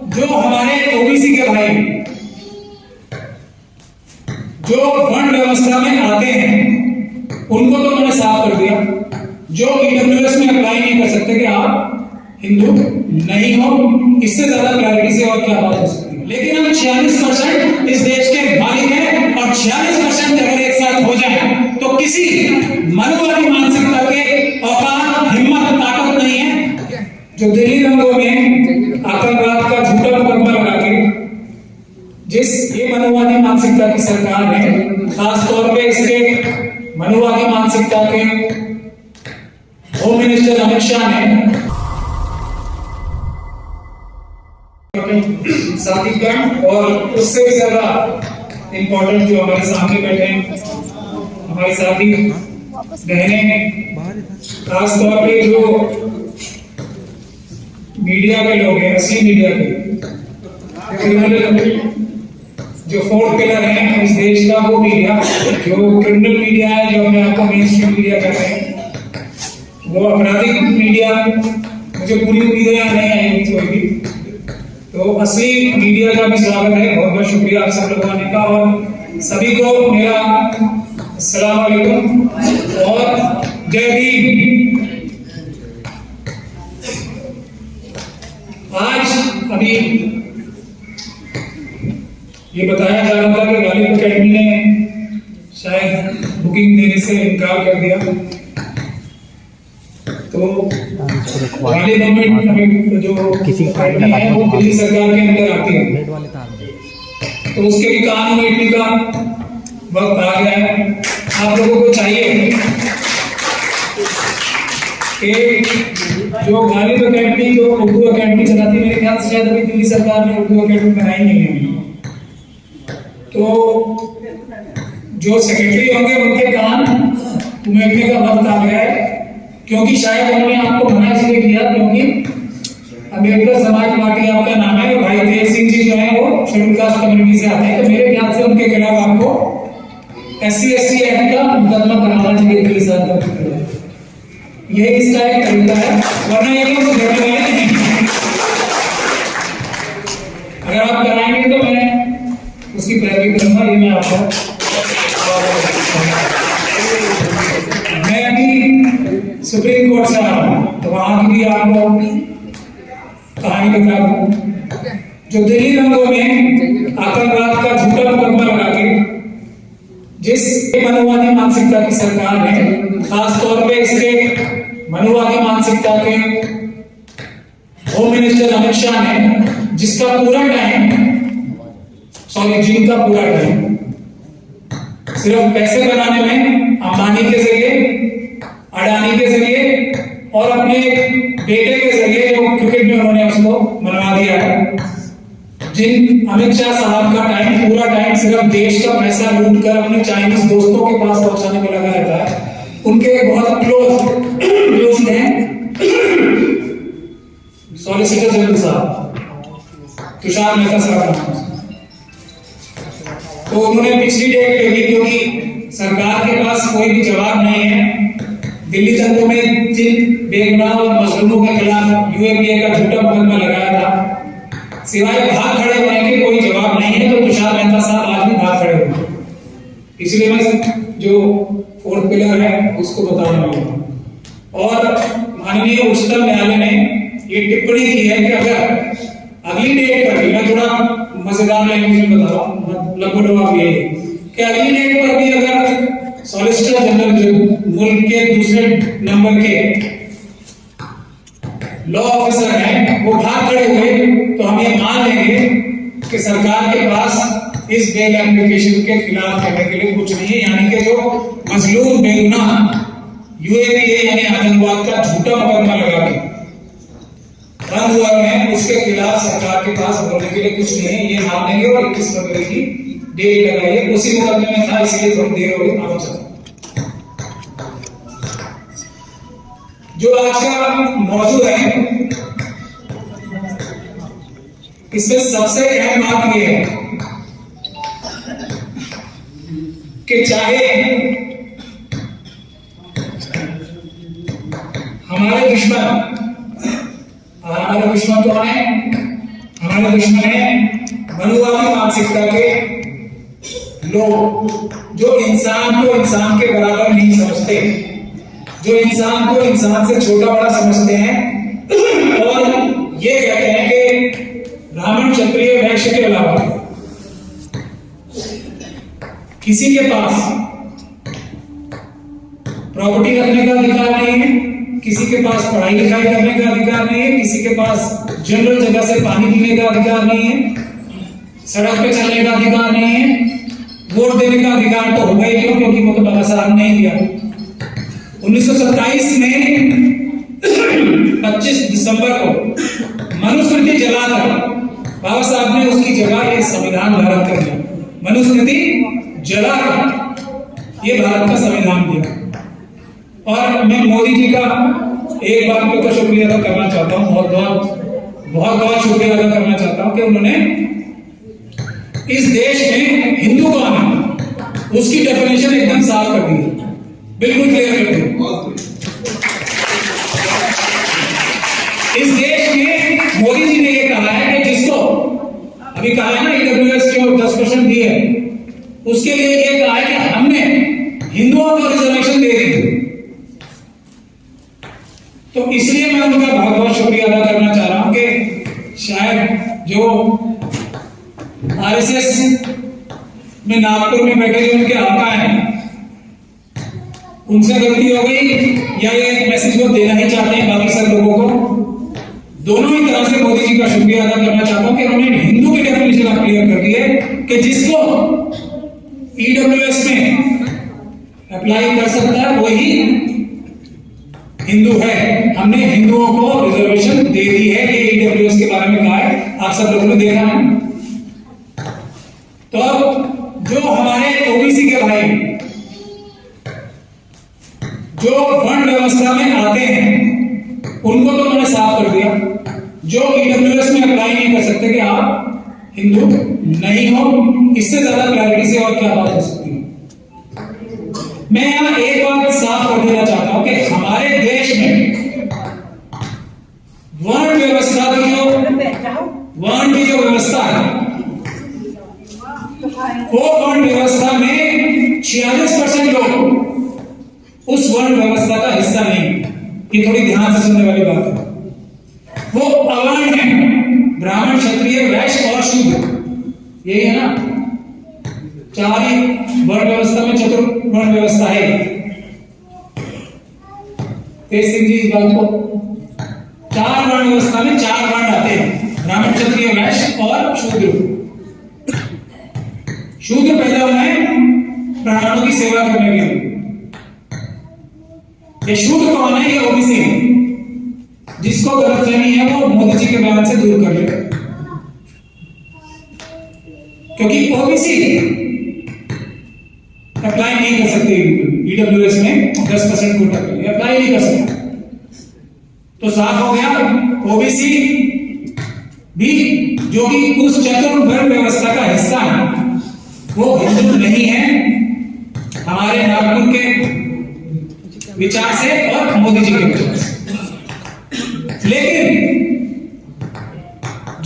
जो हमारे ओबीसी के भाई जो वर्ण व्यवस्था में आते हैं उनको तो मैंने साफ कर दिया। जो ईडब्ल्यूएस में अप्लाई नहीं कर सकते कि आप हिंदू नहीं हो, इससे ज्यादा क्लैरिटी से और क्या बात हो सकती है। लेकिन हम 46% इस देश के मालिक हैं और 46% अगर एक साथ हो जाए तो किसी मनुवादी मानसिकता के औकात, हिम्मत, ताकत नहीं है जो दिल्ली दंगों में आतंकवाद का झूठा मुकदमा लगा के जिस ये मनुवादी मानसिकता की सरकार है, खास तौर पे इसके मनुवादी मानसिकता के होम मिनिस्टर अमित शाह ने साथीगण और उससे भी ज्यादा इंपॉर्टेंट जो हमारे सामने बैठे हैं हमारे साथी बहनें, खास तौर पे जो मीडिया के लोग हैं, असली मीडिया के जो फोर्थ पिलर है इस देश का, वो मीडिया जो क्रिमिनल मीडिया है, जो अपने आपको मेन स्ट्रीम मीडिया कहते हैं, वो आपराधिक मीडिया, मुझे पूरी उम्मीद है नहीं आएगी कोई भी, तो असली मीडिया का भी स्वागत है। बहुत बहुत शुक्रिया आप सब लोगों ने का, और सभी को मेरा अस्सलाम वालेकुम और जय भीम। आज अभी ये बताया जा रहा था कि गालिब अकेडमी ने शायद बुकिंग देने से इनकार कर दिया, तो गालिब गवर्नमेंट जो अकेडमी है वो दिल्ली सरकार के अंदर आती है, तो उसके भी काम बैठने का वक्त आ गया है। आप लोगों को चाहिए कि जो गालिब अकेडमी जो उर्दू अकेडमी चलाती है, मेरे ख्याल से शायद अभी दिल्ली सरकार ने उर्दू अकेडमी बनाई नहीं है, तो जो सेक्रेटरी होंगे उनके कान उमेरने का वक्त आ गया है, क्योंकि शायद उन्होंने आपको मना इसलिए किया क्योंकि अम्बेडकर समाज पार्टी आपका नाम है, भाई तेज सिंह जी जो है वो शेड्यूल कास्ट कम्युनिटी से आते हैं, तो मेरे ख्याल से उनके खिलाफ आपको SC/ST एक्ट का मुकदमा कराना चाहिए दिल्ली सरकार। यही इसका एक तरीका है, वरना ये लोग सुधरने वाले नहीं। अगर आप कराएंगे तो मैं उसकी पैरवी करूंगा, ये मैं आपको मैं अभी सुप्रीम कोर्ट से आ रहा हूँ, तो वहां की भी आपको कहानी बता दूं। जो दिल्ली दंगों में आतंकवाद का झूठा मुकदमा लगा के जिस मनुवादी मानसिकता की सरकार है, खास तौर पे इसके मनुवादी मानसिकता के होम मिनिस्टर अमित शाह ने जिसका पूरा टाइम जिनका पूरा टाइम सिर्फ पैसे बनाने में, अंबानी के जरिए, अडानी के जरिए और अपने बेटे के जरिए जो क्रिकेट में उन्होंने उसको मनवा दिया है, जिन अमित शाह साहब का टाइम पूरा टाइम सिर्फ देश का पैसा लूट कर अपने चाइनीज दोस्तों के पास पहुंचाने में लगा रहता है। उनके बहुत क्लोज हैं सॉलिसिटर जनरल साहब तुषार मेहता साहब, तो उन्होंने पिछली डेट ले ली क्योंकि सरकार के पास कोई भी जवाब नहीं है। दिल्ली दंगों में जिन बेगुनाह और मजलूमों के खिलाफ UAPA का झूठा मुकदमा लगाया था, सिवाय भाग खड़े होने के कोई जवाब नहीं है, तो तुषार मेहता साहब आज भी भाग खड़े हुए, इसलिए मैं जो फोर्थ पिलर है उसको बताने वाला हूं। और माननीय उच्चतम न्यायालय ने ये टिप्पणी की है कि अगर अगली डेट पर भी, मैं थोड़ा मजेदार लैंग्वेज में बता रहा हूँ, लगभग ये कि अगली डेट पर भी अगर सॉलिसिटर जनरल जो मुल्क के दूसरे नंबर के लॉ ऑफिसर हैं वो भाग खड़े हुए, तो हम ये मान लेंगे कि सरकार के पास इस बेल एप्लीकेशन के खिलाफ करने के लिए कुछ नहीं है, यानी कि जो मजलूम बेगुनाह UAPA यानी आतंकवाद का झूठा मुकदमा लगा के बंद हुआ है, उसके खिलाफ सरकार के पास बोलने के लिए कुछ नहीं है, ये मान लेंगे। और 21 फरवरी की डेट लगाइए, उसी मुकदमे में था इसलिए थोड़ी देर हो गई। आप चलो, जो आज का मौजूद है इसमें सबसे अहम बात यह है कि चाहे हमारे दुश्मन कौन है? हमारे हमारे दुश्मन है मनुवादी मानसिकता के लोग, जो इंसान को इंसान के बराबर नहीं समझते, जो इंसान को इंसान से छोटा बड़ा समझते हैं और ये कहते हैं कि ब्राह्मण क्षत्रिय वैश्य के अलावा किसी के पास प्रॉपर्टी रखने का अधिकार नहीं है, किसी के पास पढ़ाई लिखाई करने का अधिकार नहीं है, किसी के पास जनरल जगह से पानी पीने का अधिकार नहीं है, सड़क पे चलने का अधिकार नहीं है, वोट देने का अधिकार तो होगा ही क्यों, क्योंकि वो तो बाबा साहब ने ही दिया। 1927 में 25 दिसंबर को मनुस्मृति जलाकर बाबा साहब ने उसकी जगह ये संविधान भारत कर दिया। मनुस्मृति जलाकर ये भारत का संविधान दिया। और मैं मोदी जी का एक बात पे तो शुक्रिया अदा करना चाहता हूँ, बहुत बहुत शुक्रिया अदा करना चाहता हूँ कि उन्होंने इस देश में हिंदू कौन है उसकी डेफिनेशन एकदम साफ कर दी, बिल्कुल क्लियर कर दी। इस देश में मोदी जी ने यह कहा है कि जिसको अभी कहा है ना ईडब्ल्यूएस जो 10% दी है, उसके लिए यह कहा है कि हमने हिंदुओं को रिजर्वेशन दे दी। तो इसलिए मैं उनका बहुत बहुत शुक्रिया अदा करना चाह रहा हूं कि शायद जो आरएसएस में नागपुर में बैठे जो उनके आका हैं उनसे गलती हो गई या ये मैसेज वो देना ही चाहते हैं बाकी सब लोगों को। दोनों ही तरह से मोदी जी का शुक्रिया अदा करना चाहता हूं कि उन्होंने हिंदू की डेफिनेशन आप क्लियर कर दी है कि जिसको ईडब्ल्यूएस में अप्लाई कर सकता है वही हिंदू है। हमने हिंदुओं को रिजर्वेशन दे दी है, ये ईडब्ल्यूएस के बारे में कहा है, आप सब लोगों ने देखा है। तो अब जो हमारे ओबीसी के भाई जो वर्ण व्यवस्था में आते हैं उनको तो मैंने साफ कर दिया, जो ईडब्ल्यूएस में अप्लाई नहीं कर सकते कि आप हिंदू नहीं हो। इससे ज्यादा क्लैरिटी से और क्या बात हो सकती है। मैं यहां एक बात साफ कर देना चाहता हूं कि हमारे देश में वर्ण व्यवस्था की जो व्यवस्था है वो वर्ण व्यवस्था में 46% लोग उस वर्ण व्यवस्था का हिस्सा नहीं। ये थोड़ी ध्यान से सुनने वाली बात है। वो अवर्ण है, ब्राह्मण क्षत्रिय वैश्य और शूद्र, यही है ना। चार ही वर्ण व्यवस्था में चतुर्वर्ण व्यवस्था है। तेज सिंह जी इस बात को, चार वर्ण व्यवस्था में चार वर्ण आते हैं, ब्राह्मण क्षत्रिय वैश्य और शूद्र। शूद्र पैदा हुए हैं ब्राह्मणों की सेवा करने के लिए। ये शूद्र कौन है? ये ओबीसी है। जिसको गलतफहमी है वो मोदी जी के बयान से दूर कर ले, क्योंकि ओबीसी अप्लाई नहीं कर सकते ईडब्ल्यूएस में 10% कोटा के लिए अप्लाई नहीं कर सकते। तो साफ हो गया ओबीसी भी जो कि उस चतुर्वर्ण व्यवस्था का हिस्सा है वो हिंदू नहीं है हमारे नागपुर के विचार से और मोदी जी के विचार से। लेकिन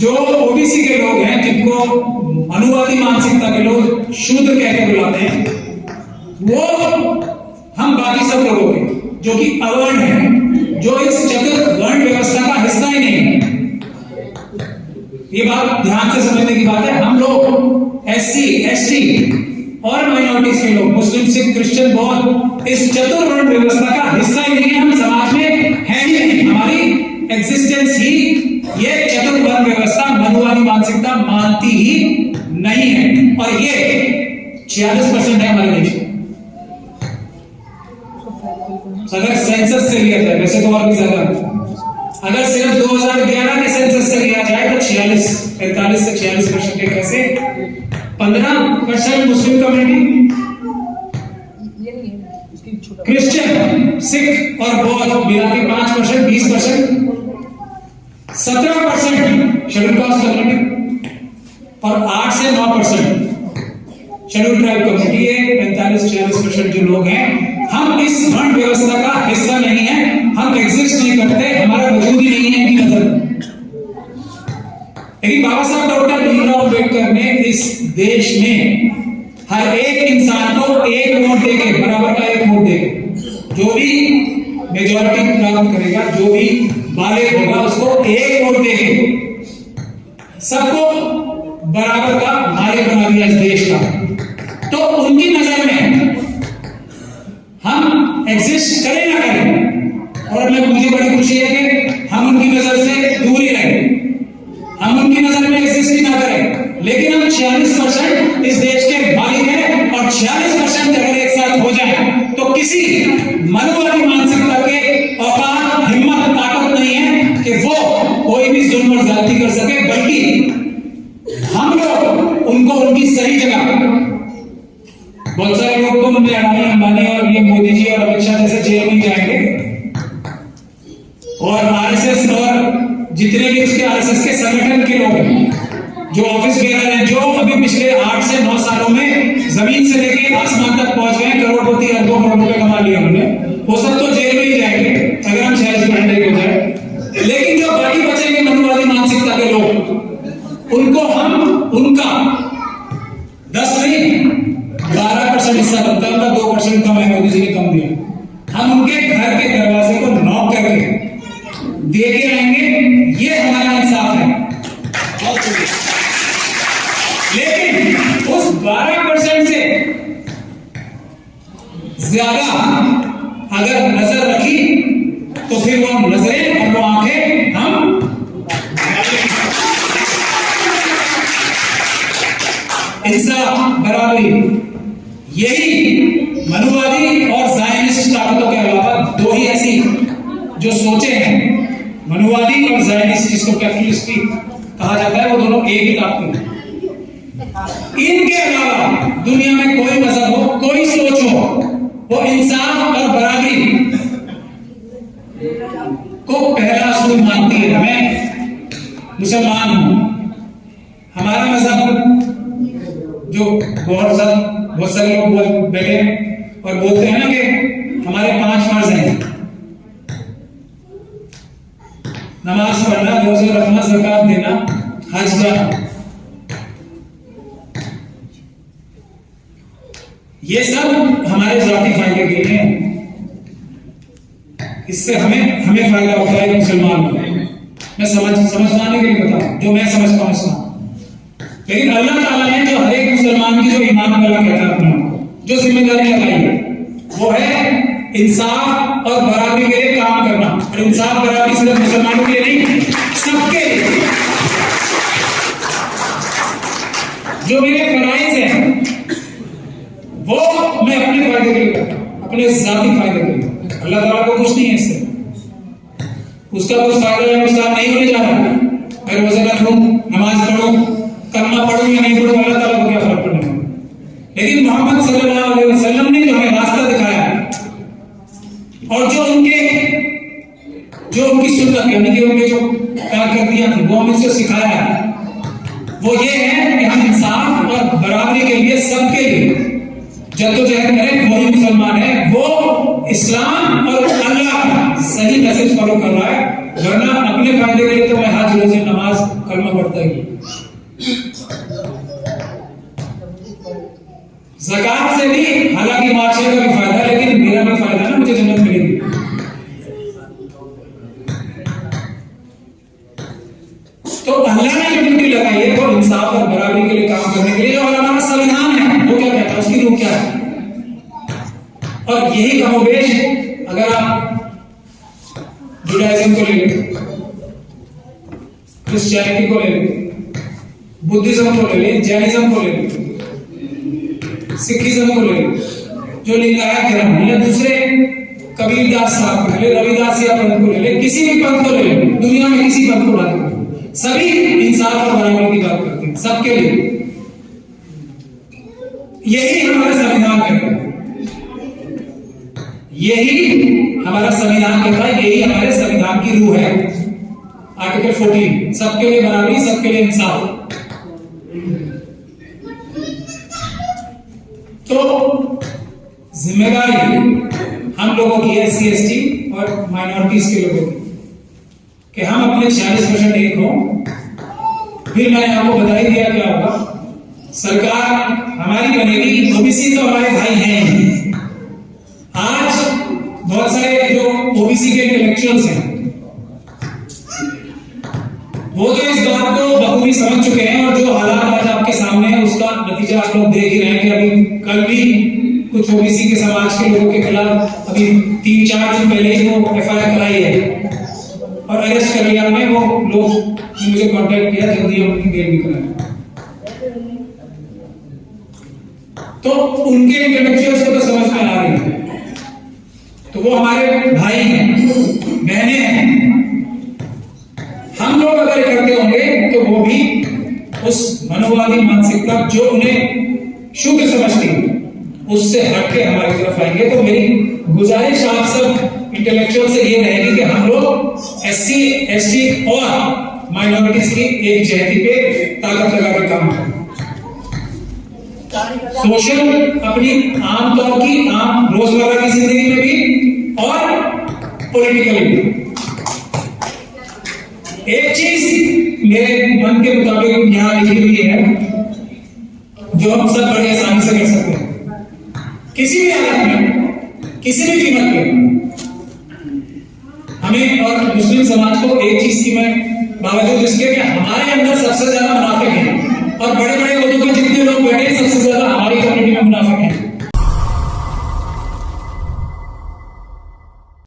जो ओबीसी के लोग हैं जिनको अनुवादी मानसिकता के लोग शूद्र कहकर बुलाते हैं, वो हम बाकी सब लोगों के जो कि अवर्ण है, जो इस चतुर्वर्ण व्यवस्था का हिस्सा ही नहीं है। ये बात ध्यान से समझने की बात है। हम लोग एससी एसटी और माइनॉरिटीज के लोग, मुस्लिम सिख क्रिश्चियन बौद्ध, इस चतुर्वर्ण व्यवस्था का हिस्सा ही नहीं है। हम समाज में है ही नहीं, हमारी एग्जिस्टेंस ही ये चतुर्वर्ण व्यवस्था मनुवादी मानसिकता मानती ही नहीं है। और ये 46% है हमारे देश में। अगर सेंसस से लिया जाए, वैसे तो और भी ज्यादा, अगर सिर्फ 2011 के सेंसस से लिया जाए तो 45 से 46% है। कैसे? 15% मुस्लिम कम्युनिटी, क्रिश्चियन सिख और बौद्ध मिला के 5%, 20%, 17% शेड्यूल कास्ट कम्युनिटी और 8 से 9% शेड्यूल ट्राइब कम्युनिटी। ये 45-46% जो लोग हैं, हम इस वर्ण व्यवस्था का हिस्सा नहीं है, हम एग्जिस्ट नहीं करते, हमारा वजूद ही नहीं है इनकी नजर। लेकिन बाबा साहब डॉक्टर भीमराव अम्बेडकर ने इस देश में हर एक इंसान को एक वोट देके, बराबर का एक वोट देके, जो भी मेजॉरिटी प्राप्त करेगा, जो भी बालिग होगा, उसको एक वोट देके सबको बराबर का मालिक बना दिया इस देश का। तो उनकी नजर में हम एग्जिस्ट करें ना करें, और मुझे बड़ी खुशी है कि हम उनकी नजर से दूर ही रहें, हम उनकी नजर में एग्जिस्ट ही ना करें, लेकिन हम 46% इस देश के मालिक हैं, और 46% अगर एक साथ हो जाए तो किसी मनुवादी मानसिकता के औकात, हिम्मत, ताकत नहीं है कि वो कोई भी जुल्म और ज्यादती कर सके, बल्कि हम लोग उनको उनकी सही जगह, बहुत सारे लोग तो अडानी, अंबानी और ये मोदी जी और अमित शाह जैसे जेल में जाएंगे, और आरएसएस और जितने भी उसके आरएसएस के संगठन के लोग हैं, जो ऑफिस बेरर हैं, जो अभी पिछले 8 से 9 सालों में जमीन से लेके आसमान तक पहुंच गए, करोड़पति, अरबों करोड़ रुपए कमा लिए हमने, वो सब तो जेल में ही जाएंगे अगर हम 46% हो जाए। लेकिन जो बाकी बचेंगे मनुवादी मानसिकता के लोग, उनको हम उनका 10 नहीं 12% हिस्सा बनता है, उनका 2% कम है, मोदी जी ने कम दिया। हम उनके घर के दरवाजे को नॉक करके दे के आएंगे, ये हमारा इंसाफ है। लेकिन उस 12% से ज्यादा अगर नजर रखी तो फिर वो नजरें और वो आंखें हम इंसाफ, बराबरी, यही मनुवादी और ज़ायनिस्ट ताकतों के अलावा दो ही ऐसी जो सोचे हैं, मनुवादी और ज़ायनिस्ट, जिसको कैपिटलिस्ट भी कहा जाता है, वो दोनों एक ही ताकत हैं। इनके अलावा दुनिया में कोई मजहब हो, कोई सोच हो, वो इंसाफ और बराबरी को पहला असूल मानती है। मैं मुसलमान हूं, हमारा मजहब जो बहुत सारे लोग बैठे और बोलते हैं ना कि हमारे 5 फर्ज हैं, नमाज पढ़ना, रोजे रखना, ज़कात देना, हज जाना। ये सब हमारे जाती फायदे के लिए, इससे हमें फायदा होता है मुसलमान को। मैं समझाने के लिए बता, जो मैं समझता हूं इसमें। लेकिन अल्लाह ताला ने जो हर एक मुसलमान की जो ईमान वाला कहता है अपना, जो जिम्मेदारी लगाई है, वो है इंसाफ और बराबरी के लिए काम करना। और इंसाफ बराबरी सिर्फ मुसलमानों के लिए नहीं, सबके लिए। जो मेरे फराइज हैं वो मैं अपने फायदे के लिए करता हूं, अपने जाती फायदे के लिए। अल्लाह ताला को कुछ नहीं है इससे, उसका कुछ फायदा या नुकसान नहीं होने जा रहा। मैं रोजा रखूं, नमाज पढ़ूं, कलमा पढ़ूं या नहीं पढ़ूं, अल्लाह ताला को क्या फर्क पड़ने वाला। लेकिन मोहम्मद सल्लल्लाहु अलैहि वसल्लम ने जो हमें रास्ता दिखाया और जो उनकी सुन्नत, यानी कि उनके जो कारकर्दियां थी, वो हमें सिखाया, वो ये है कि हम इंसाफ और बराबरी के लिए, सबके लिए जद्दोजहद करें। वही मुसलमान है, वो इस्लाम और अल्लाह का सही मैसेज फॉलो कर रहा है। वरना अपने फायदे के लिए तो मैं हज, रोजे, नमाज, कलमा पढ़ता ही। ज़कात से भी हालांकि माशरे का भी फायदा, लेकिन मेरा भी फायदा ना, मुझे जन्नत मिलेगी। तो अल्लाह ने जो ड्यूटी लगाई है वो इंसाफ और बराबरी के लिए काम करने के लिए। और हमारा संविधान है वो क्या कहता है, उसकी रूह क्या है। और यही कमोबेश अगर आप जुडाइज्म को ले लें, क्रिश्चियनिटी को ले लें, बुद्धिज्म को ले लें, जैनिज्म को ले लें, सिखिज्म को ले लें, जो लिंगायत धर्म है, या दूसरे कबीरदास साहब को ले लें, रविदास या पंथ को ले लें, किसी भी पंथ को ले लें, दुनिया में किसी पंथ को उठा लें, सभी इंसाफ और बराबरी की बात करते हैं, सबके लिए। यही हमारा संविधान कहता है, यही हमारा संविधान कहता है, यही हमारे संविधान की रूह है। आर्टिकल 14, सबके लिए बराबरी, सबके लिए इंसाफ। तो जिम्मेदारी हम लोगों की, SC ST और माइनॉरिटीज के लोगों की, कि हम अपने 46% एक हों फिर मैंने आपको बता ही दिया क्या होगा, सरकार हमारी बनेगी। ओबीसी तो हमारे भाई हैं ही। आज बहुत सारे जो ओबीसी के इंटेलेक्चुअल्स हैं वो तो इस बात को बखूबी समझ चुके हैं, और जो हालात आज आपके सामने है उसका नतीजा आप लोग देख ही रहे हैं कि अभी कल भी कुछ ओबीसी के समाज के लोगों के खिलाफ अभी 3-4 दिन पहले ही वो एफआईआर कराई है और अरेस्ट कर लिया हमने। वो लोग मुझे कांटेक्ट किया, जल्दी हम उनकी बेल भी कराएंगे। तो उनके इंटेलेक्चुअल्स को तो समझ में आ रही है, तो वो हमारे भाई हैं, बहनें हैं। हम लोग अगर करते होंगे तो वो भी उस मनोवादी मानसिकता जो उन्हें शुद्ध समझती है उससे हटके हमारी तरफ आएंगे। तो मेरी गुजारिश आप सब इंटेलेक्चुअल से ये रहेगी कि हम लोग एससी, एसटी और माइनॉरिटीज की एक जयंती पे ताकत लगा के काम करें। सोशल अपनी आम तौर की आम रोजमर्रा की जिंदगी में भी और पॉलिटिकली भी। एक चीज मेरे मन के मुताबिक यहां लिखी हुई है जो हम सब बड़ी आसानी से कर सकते हैं, किसी भी हालत में, किसी भी कीमत पे। हमें और मुस्लिम समाज को एक चीज की मैं, बावजूद इसके कि हमारे अंदर सबसे ज्यादा मुनाफिक हैं और बड़े बड़े